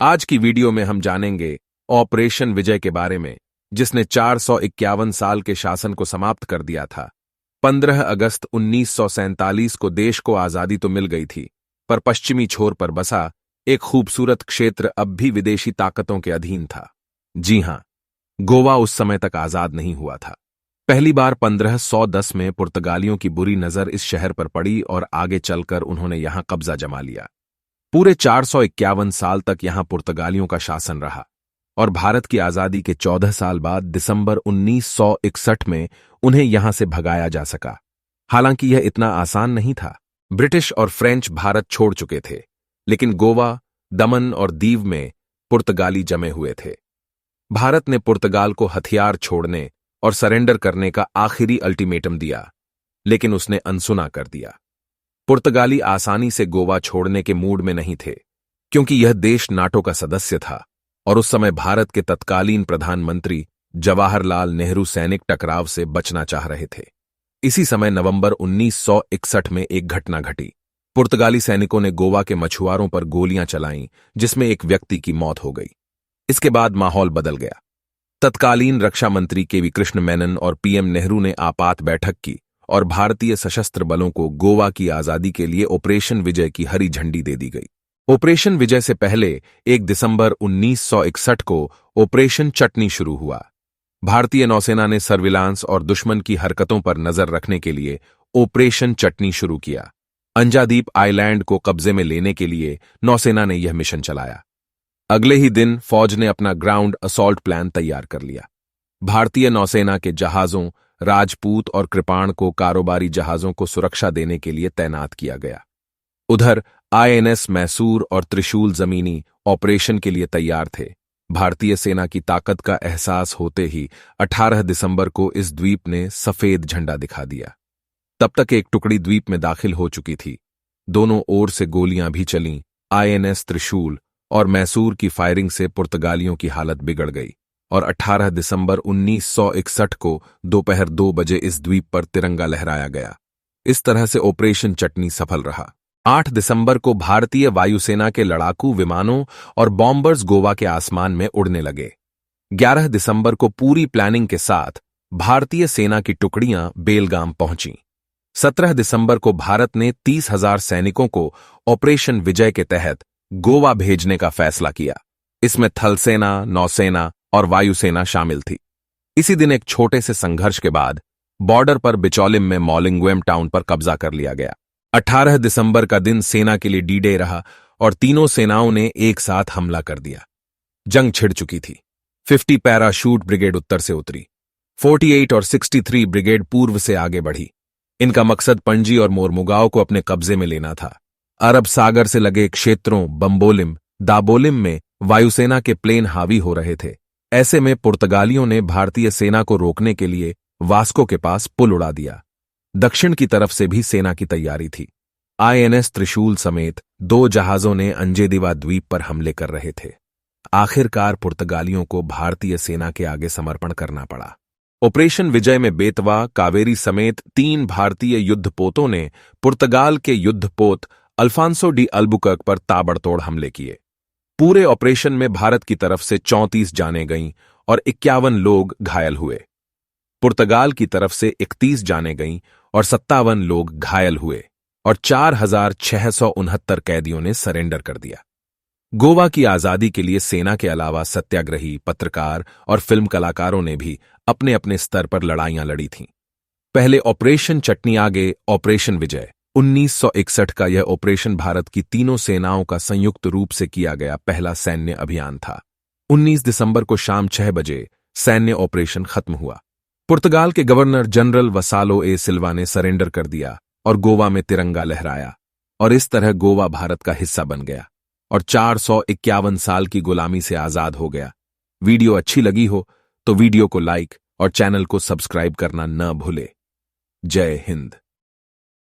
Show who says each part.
Speaker 1: आज की वीडियो में हम जानेंगे ऑपरेशन विजय के बारे में, जिसने 451 साल के शासन को समाप्त कर दिया था। 15 अगस्त 1947 को देश को आजादी तो मिल गई थी, पर पश्चिमी छोर पर बसा एक खूबसूरत क्षेत्र अब भी विदेशी ताकतों के अधीन था। जी हां, गोवा उस समय तक आजाद नहीं हुआ था। पहली बार 1510 में पुर्तगालियों की बुरी नजर इस शहर पर पड़ी और आगे चलकर उन्होंने यहां कब्जा जमा लिया। पूरे 451 साल तक यहां पुर्तगालियों का शासन रहा और भारत की आजादी के 14 साल बाद दिसंबर 1961 में उन्हें यहां से भगाया जा सका। हालांकि यह इतना आसान नहीं था। ब्रिटिश और फ्रेंच भारत छोड़ चुके थे, लेकिन गोवा, दमन और दीव में पुर्तगाली जमे हुए थे। भारत ने पुर्तगाल को हथियार छोड़ने और सरेंडर करने का आखिरी अल्टीमेटम दिया, लेकिन उसने अनसुना कर दिया। पुर्तगाली आसानी से गोवा छोड़ने के मूड में नहीं थे, क्योंकि यह देश नाटो का सदस्य था और उस समय भारत के तत्कालीन प्रधानमंत्री जवाहरलाल नेहरू सैनिक टकराव से बचना चाह रहे थे। इसी समय नवंबर 1961 में एक घटना घटी। पुर्तगाली सैनिकों ने गोवा के मछुआरों पर गोलियां चलाईं, जिसमें एक व्यक्ति की मौत हो गई। इसके बाद माहौल बदल गया। तत्कालीन रक्षा मंत्री केवी कृष्ण मेनन और पीएम नेहरू ने आपात बैठक की और भारतीय सशस्त्र बलों को गोवा की आजादी के लिए ऑपरेशन विजय की हरी झंडी दे दी गई। ऑपरेशन विजय से पहले 1 दिसंबर 1961 को ऑपरेशन चटनी शुरू हुआ। भारतीय नौसेना ने सर्विलांस और दुश्मन की हरकतों पर नजर रखने के लिए ऑपरेशन चटनी शुरू किया। अंजादीप आइलैंड को कब्जे में लेने के लिए नौसेना ने यह मिशन चलाया। अगले ही दिन फौज ने अपना ग्राउंड असॉल्ट प्लान तैयार कर लिया। भारतीय नौसेना के जहाजों राजपूत और कृपाण को कारोबारी जहाजों को सुरक्षा देने के लिए तैनात किया गया। उधर आईएनएस मैसूर और त्रिशूल जमीनी ऑपरेशन के लिए तैयार थे। भारतीय सेना की ताकत का एहसास होते ही 18 दिसंबर को इस द्वीप ने सफेद झंडा दिखा दिया। तब तक एक टुकड़ी द्वीप में दाखिल हो चुकी थी। दोनों ओर से गोलियां भी चलीं। आईएनएस त्रिशूल और मैसूर की फायरिंग से पुर्तगालियों की हालत बिगड़ गई और 18 दिसंबर 1961 को दोपहर 2 बजे इस द्वीप पर तिरंगा लहराया गया। इस तरह से ऑपरेशन चटनी सफल रहा। 8 दिसंबर को भारतीय वायुसेना के लड़ाकू विमानों और बॉम्बर्स गोवा के आसमान में उड़ने लगे। 11 दिसंबर को पूरी प्लानिंग के साथ भारतीय सेना की टुकड़ियां बेलगाम पहुंची। 17 दिसंबर को भारत ने 30,000 सैनिकों को ऑपरेशन विजय के तहत गोवा भेजने का फैसला किया। इसमें थल सेना, नौसेना और वायुसेना शामिल थी। इसी दिन एक छोटे से संघर्ष के बाद बॉर्डर पर बिचौलिम में मॉलिंगवेम टाउन पर कब्जा कर लिया गया। 18 दिसंबर का दिन सेना के लिए डी डे रहा और तीनों सेनाओं ने एक साथ हमला कर दिया। जंग छिड़ चुकी थी। 50 पैराशूट ब्रिगेड उत्तर से उतरी। 48 और 63 ब्रिगेड पूर्व से आगे बढ़ी। इनका मकसद पणजी और मोरमुगांव को अपने कब्जे में लेना था। अरब सागर से लगे क्षेत्रों बम्बोलिम, दाबोलिम में वायुसेना के प्लेन हावी हो रहे थे। ऐसे में पुर्तगालियों ने भारतीय सेना को रोकने के लिए वास्को के पास पुल उड़ा दिया। दक्षिण की तरफ से भी सेना की तैयारी थी। आईएनएस त्रिशूल समेत 2 जहाजों ने अंजेदिवा द्वीप पर हमले कर रहे थे। आखिरकार पुर्तगालियों को भारतीय सेना के आगे समर्पण करना पड़ा। ऑपरेशन विजय में बेतवा, कावेरी समेत 3 भारतीय युद्धपोतों ने पुर्तगाल के युद्धपोत अल्फांसो डी अल्बुकर्क पर ताबड़तोड़ हमले किए। पूरे ऑपरेशन में भारत की तरफ से 34 जानें गईं और 51 लोग घायल हुए। पुर्तगाल की तरफ से 31 जानें गईं और 57 लोग घायल हुए और 4,669 कैदियों ने सरेंडर कर दिया। गोवा की आजादी के लिए सेना के अलावा सत्याग्रही, पत्रकार और फिल्म कलाकारों ने भी अपने अपने स्तर पर लड़ाइयां लड़ी थीं। पहले ऑपरेशन चटनी, आगे ऑपरेशन विजय। 1961 का यह ऑपरेशन भारत की तीनों सेनाओं का संयुक्त रूप से किया गया पहला सैन्य अभियान था। 19 दिसंबर को शाम 6 बजे सैन्य ऑपरेशन खत्म हुआ। पुर्तगाल के गवर्नर जनरल वसालो ए सिल्वा ने सरेंडर कर दिया और गोवा में तिरंगा लहराया और इस तरह गोवा भारत का हिस्सा बन गया और 451 साल की गुलामी से आजाद हो गया। वीडियो अच्छी लगी हो तो वीडियो को लाइक और चैनल को सब्सक्राइब करना न भूले। जय हिंद।